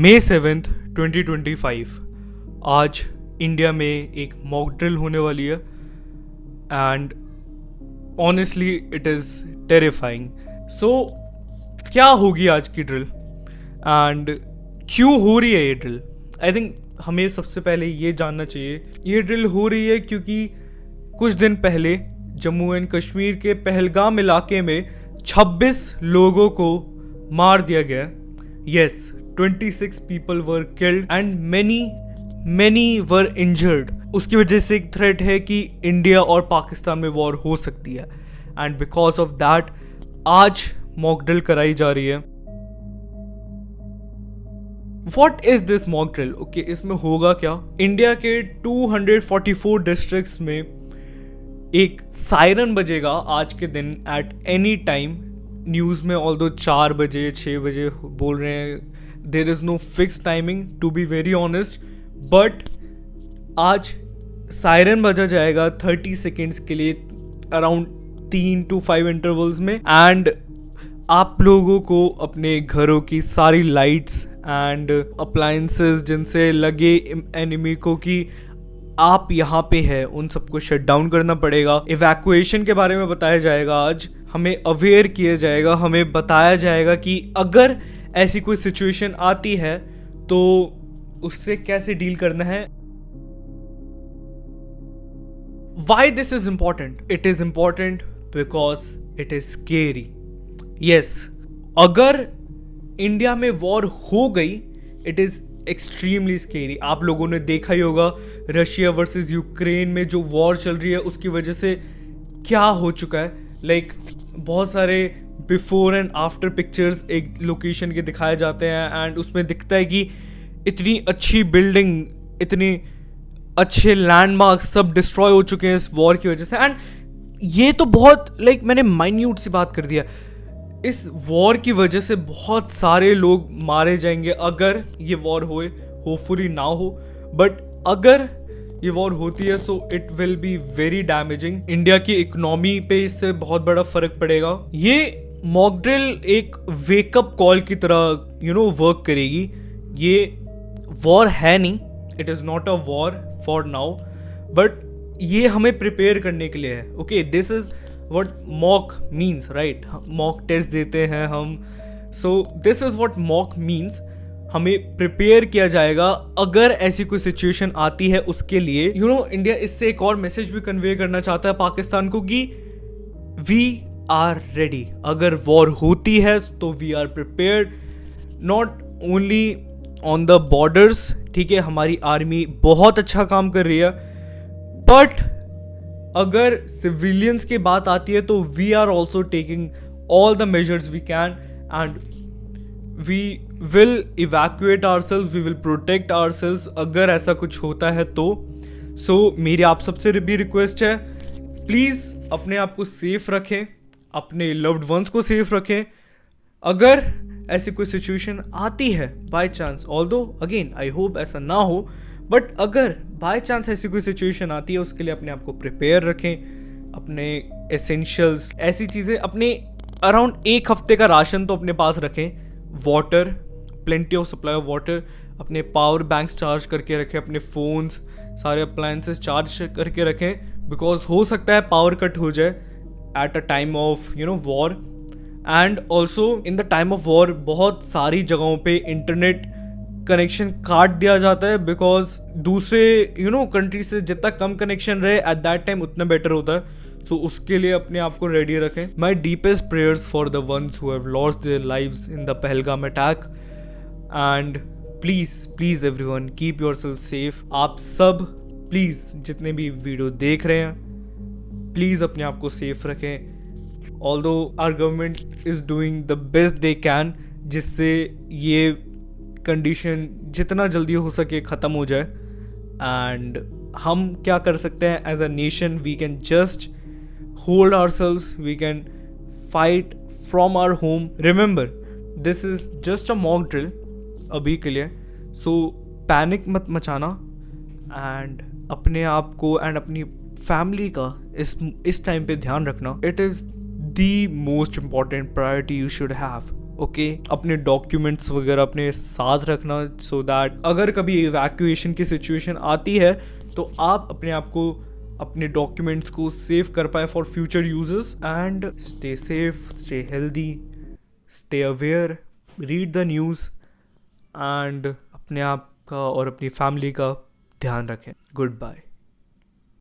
May 7th 2025 आज India में एक मॉक ड्रिल होने वाली है and honestly it is terrifying. So क्या होगी आज की ड्रिल एंड क्यों हो रही है ये ड्रिल? आई थिंक हमें सबसे पहले ये जानना चाहिए ये ड्रिल हो रही है क्योंकि कुछ दिन पहले जम्मू एंड कश्मीर के पहलगाम इलाके में 26 लोगों को मार दिया गया। Yes, 26 people were killed and many were injured. उसकी वजह से एक थ्रेट है कि इंडिया और पाकिस्तान में वॉर हो सकती है एंड बिकॉज ऑफ दैट आज मॉक ड्रिल कराई जा रही है। What is this mock drill? Okay, इसमें होगा क्या? इंडिया के 244 डिस्ट्रिक्ट्स में एक सायरन बजेगा आज के दिन एट एनी टाइम। न्यूज़ में ऑल्दो 4 बजे 6 बजे बोल रहे हैं, there is no fix timing to be very honest, but आज सायरन बजा जाएगा 30 सेकेंड्स के लिए अराउंड 3 to 5 इंटरवल्स में एंड आप लोगों को अपने घरों की सारी लाइट्स एंड अप्लायंसेस जिनसे लगे एनिमी को कि आप यहाँ पे है उन सबको शट डाउन करना पड़ेगा। इवैक्यूएशन के बारे में बताया जाएगा, आज हमें अवेयर किया जाएगा, हमें बताया जाएगा कि अगर ऐसी कोई सिचुएशन आती है तो उससे कैसे डील करना है। Why this is important? It is important because it is scary. Yes, अगर इंडिया में वॉर हो गई इट इज एक्सट्रीमली स्केरी। आप लोगों ने देखा ही होगा रशिया वर्सेस यूक्रेन में जो वॉर चल रही है उसकी वजह से क्या हो चुका है। लाइक बहुत सारे बिफोर एंड आफ्टर पिक्चर्स एक लोकेशन के दिखाए जाते हैं एंड उसमें दिखता है कि इतनी अच्छी बिल्डिंग, इतने अच्छे लैंडमार्क सब डिस्ट्रॉय हो चुके हैं इस वॉर की वजह से। एंड ये तो बहुत मैंने माइन्यूट सी बात कर दिया, इस वॉर की वजह से बहुत सारे लोग मारे जाएंगे अगर ये वॉर होए। होपफुली ना हो, बट अगर ये वॉर होती है so it will be very damaging. India की इकोनॉमी पे इससे बहुत बड़ा फर्क पड़ेगा। ये मॉक ड्रिल एक वेकअप कॉल की तरह वर्क करेगी। ये वॉर है नहीं, it is not a war for now, but ये हमें प्रिपेयर करने के लिए है। Okay, this is what mock means, right? mock test देते हैं हम, so this is what mock means। हमें प्रिपेयर किया जाएगा अगर ऐसी कोई सिचुएशन आती है उसके लिए। इंडिया इससे एक और मैसेज भी कन्वे करना चाहता है पाकिस्तान को कि वी आर रेडी। अगर वॉर होती है तो we are prepared, not only on the borders. ठीक है, हमारी आर्मी बहुत अच्छा काम कर रही है, बट अगर सिविलियंस की बात आती है तो we are also taking all the measures we can and we will evacuate ourselves, we will protect ourselves अगर ऐसा कुछ होता है तो। सो मेरी आप सबसे भी रिक्वेस्ट है, प्लीज़ अपने आप को सेफ रखें, अपने लव्ड वंस को सेफ रखें। अगर ऐसी कोई सिचुएशन आती है by chance, although again I hope ऐसा ना हो, बट अगर बाय चांस ऐसी कोई सिचुएशन आती है उसके लिए अपने आप को प्रिपेयर रखें। अपने एसेंशियल्स, ऐसी चीज़ें अपने अराउंड 1 हफ्ते का राशन तो अपने पास रखें। Water, plenty of supply of water, अपने पावर बैंक्स चार्ज करके रखें, अपने फ़ोन्स सारे अप्लायंसेस चार्ज करके रखें, बिकॉज हो सकता है पावर कट हो जाए at a time of war. And also in the time of war बहुत सारी जगहों पे इंटरनेट कनेक्शन काट दिया जाता है, बिकॉज दूसरे कंट्री से जितना कम कनेक्शन रहे एट दैट टाइम उतना बेटर होता है। सो उसके लिए अपने आप को रेडी रखें। My deepest prayers for the ones who have lost their lives in the Pahalgam attack and please everyone keep yourself safe. आप सब प्लीज़ जितने भी वीडियो देख रहे हैं प्लीज़ अपने आप को सेफ रखें। Although our government is doing the best they can, जिससे ये कंडीशन जितना जल्दी हो सके ख़त्म हो जाए। एंड हम क्या कर सकते हैं as a nation? We can just hold ourselves, we can fight from our home. Remember, this is just a mock drill अभी के लिए, सो पैनिक मत मचाना एंड अपने आप को एंड अपनी फैमिली का इस टाइम पे ध्यान रखना। It is the most important priority you should have. Okay अपने डॉक्यूमेंट्स वगैरह अपने साथ रखना, सो दैट अगर कभी इवैक्यूएशन की सिचुएशन आती है तो आप अपने आप को, अपने डॉक्यूमेंट्स को सेव कर पाए for future uses. And stay safe, stay healthy, stay aware, read the news and अपने आप का और अपनी फैमिली का ध्यान रखें। Good bye.